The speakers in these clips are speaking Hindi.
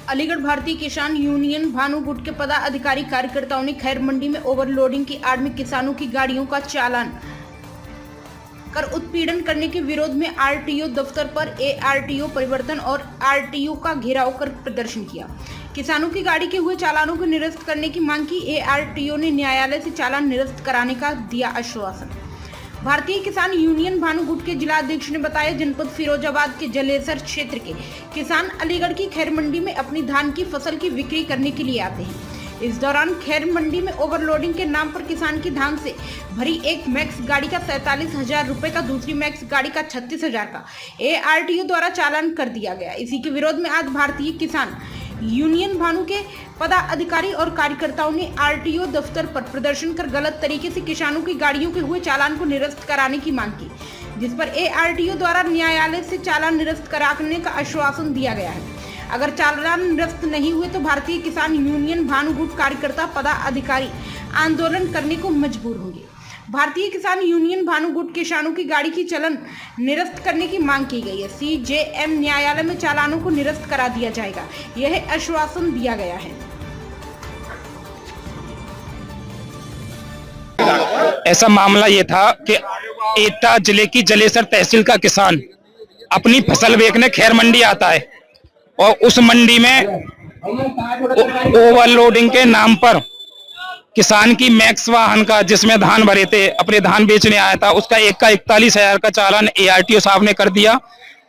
अलीगढ़ भारतीय किसान यूनियन भानु गुट के पदाधिकारी कार्यकर्ताओं ने खैर मंडी में ओवरलोडिंग की आड़ में किसानों की गाड़ियों का चालान कर उत्पीड़न करने के विरोध में आरटीओ दफ्तर पर एआरटीओ परिवर्तन और आरटीओ का घेराव कर प्रदर्शन किया। किसानों की गाड़ी के हुए चालानों को निरस्त करने की मांग की। एआरटीओ ने न्यायालय से चालान निरस्त कराने का दिया आश्वासन। भारतीय किसान यूनियन भानु गुट के जिला अध्यक्ष ने बताया, जनपद फिरोजाबाद के जलेसर क्षेत्र के किसान अलीगढ़ की खैर मंडी में अपनी धान की फसल की बिक्री करने के लिए आते हैं। इस दौरान खैर मंडी में ओवरलोडिंग के नाम पर किसान की धान से भरी एक मैक्स गाड़ी का 47,000 रुपए का, दूसरी मैक्स गाड़ी का 36,000 का एआरटीओ द्वारा चालान कर दिया गया। इसी के विरोध में आज भारतीय किसान यूनियन भानु के पदाधिकारी और कार्यकर्ताओं ने आरटीओ दफ्तर पर प्रदर्शन कर गलत तरीके से किसानों की गाड़ियों के हुए चालान को निरस्त कराने की मांग की, जिस पर एआरटीओ द्वारा न्यायालय से चालान निरस्त कराने का आश्वासन दिया गया है। अगर चालान निरस्त नहीं हुए तो भारतीय किसान यूनियन भानु गुट कार्यकर्ता पदाधिकारी आंदोलन करने को मजबूर होंगे। भारतीय किसान यूनियन भानु गुट किसानों की गाड़ी की चालान निरस्त करने की मांग की गई है। सीजेएम न्यायालय में चालानों को निरस्त करा दिया जाएगा, यह आश्वासन दिया गया है। ऐसा मामला ये था कि एटा जिले की जलेसर तहसील का किसान अपनी फसल बेचने खैर मंडी आता है और उस मंडी में ओवरलोडिंग के नाम पर किसान की मैक्स वाहन का, जिसमें धान भरे थे, अपने धान बेचने आया था, उसका एक का 41,000 का चालान एआरटीओ साहब ने कर दिया।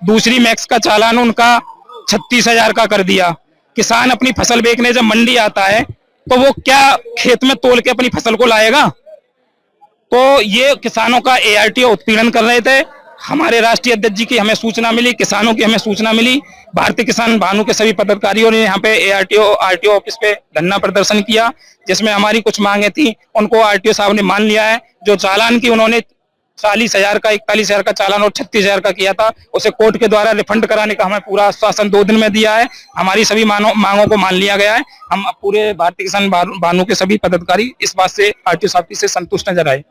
दूसरी मैक्स का चालान उनका 36,000 का कर दिया। किसान अपनी फसल बेचने जब मंडी आता है तो वो क्या खेत में तोल के अपनी फसल को लाएगा? तो ये किसानों का एआरटीओ उत्पीड़न कर रहे थे। हमारे राष्ट्रीय अध्यक्ष जी की हमें सूचना मिली, किसानों की हमें सूचना मिली। भारतीय किसान भानु के सभी पदाधिकारियों ने यहाँ पे आरटीओ ऑफिस पे धरना प्रदर्शन किया, जिसमें हमारी कुछ मांगे थी, उनको आरटीओ साहब ने मान लिया है। जो चालान की उन्होंने 40,000 का, 41,000 का चालान और 36,000 का किया था, उसे कोर्ट के द्वारा रिफंड कराने का हमें पूरा आश्वासन 2 दिन में दिया है। हमारी सभी मांगों को मान लिया गया है। हम पूरे भारतीय किसान भानु के सभी पदाधिकारी इस बात से आरटीओ साहब से संतुष्ट नजर आए।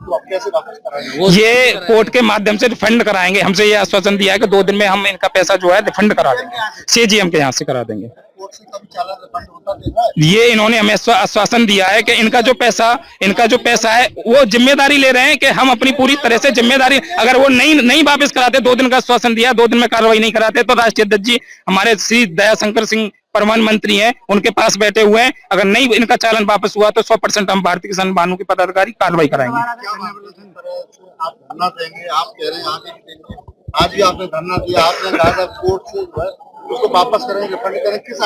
तो आप कैसे वापस कराएंगे? ये कोर्ट के माध्यम से रिफंड कराएंगे। हमसे ये आश्वासन दिया है कि 2 दिन में हम इनका पैसा जो है रिफंड करा देंगे, सीजीएम के यहाँ से करा देंगे। कोर्ट से कभी चालान रिफंड होता देखा है? ये इन्होंने हमें आश्वासन दिया है कि इनका जो पैसा है वो जिम्मेदारी ले रहे हैं कि हम अपनी पूरी तरह से जिम्मेदारी, अगर वो नहीं वापस कराते, 2 दिन का आश्वासन दिया, 2 दिन में कार्रवाई नहीं कराते तो राष्ट्रीय अध्यक्ष जी हमारे श्री दयाशंकर सिंह परिवहन मंत्री हैं, उनके पास बैठे हुए हैं। अगर नहीं इनका चालान वापस हुआ तो 100% हम भारतीय किसान भानु के पदाधिकारी कार्रवाई कराएंगे। आप धरना देंगे, आप कह रहे हैं आगे भी देंगे, आज भी आपने धरना दिया, आपने कहा कोर्ट से जो है उसको वापस करेंगे, रिफंड करेंगे। किस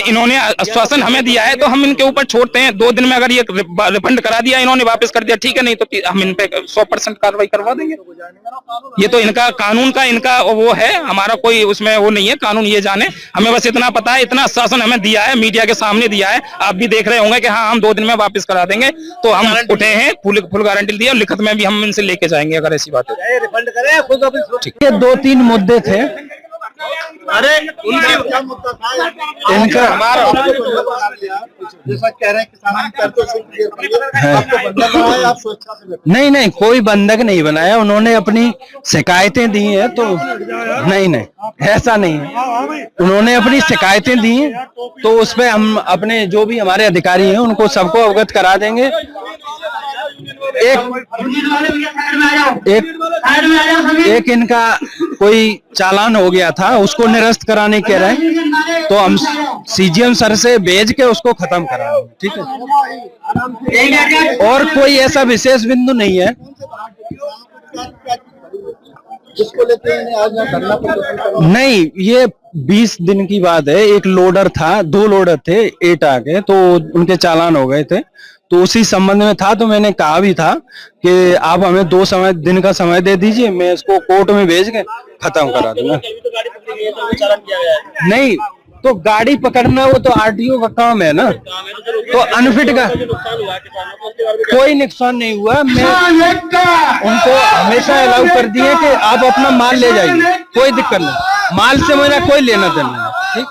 इन्होंने आश्वासन हमें दिया है तो हम इनके ऊपर छोड़ते हैं। 2 दिन में अगर ये रिफंड करा दिया, इन्होंने वापस कर दिया, ठीक है, नहीं तो हम इन पे 100% कार्रवाई करवा देंगे। ये तो इनका कानून का इनका वो है, हमारा कोई उसमें वो नहीं है, कानून ये जाने। हमें बस इतना पता है, इतना आश्वासन हमें दिया है, मीडिया के सामने दिया है, आप भी देख रहे होंगे कि हाँ हम 2 दिन में वापस करा देंगे। तो हम उठे हैं, फुल गारंटी दी है, लिखित में भी हम इनसे लेके जाएंगे अगर ऐसी बात है। रिफंड करें खुद ऑफिस। ये 2-3 मुद्दे थे। अरे क्या मुद्दा था इनका? जैसा कह रहे हैं किसान कर्जों से आपको बंधक बनाया, आप स्वेच्छा से? नहीं, कोई बंधक नहीं बनाया। उन्होंने अपनी शिकायतें दी हैं तो नहीं, ऐसा नहीं है। उन्होंने अपनी शिकायतें दी हैं तो उस पे हम अपने जो भी हमारे अधिकारी हैं उनको सबको अवगत करा देंगे। एक इनका कोई चालान हो गया था, उसको निरस्त कराने कह रहे हैं, तो हम सीजीएम सर से भेज के उसको खत्म कराएंगे, ठीक है। और कोई ऐसा विशेष बिंदु नहीं है जिसको लेते हैं आज धरना प्रदर्शन। नहीं, ये 20 दिन की बात है। एक लोडर था, 2 लोडर थे एटा के, तो उनके चालान हो गए थे, तो उसी संबंध में था। तो मैंने कहा भी था कि आप हमें 2 दिन का समय दे दीजिए, मैं इसको कोर्ट में भेज के खत्म करा दूंगा। नहीं तो गाड़ी पकड़ना वो तो आरटीओ का काम है ना, तो अनफिट का कोई नुकसान नहीं हुआ। मैं उनको हमेशा अलाउ कर दिए कि आप अपना माल ले जाइए, कोई दिक्कत नहीं, माल से मेरा कोई लेना देना नहीं, ठीक।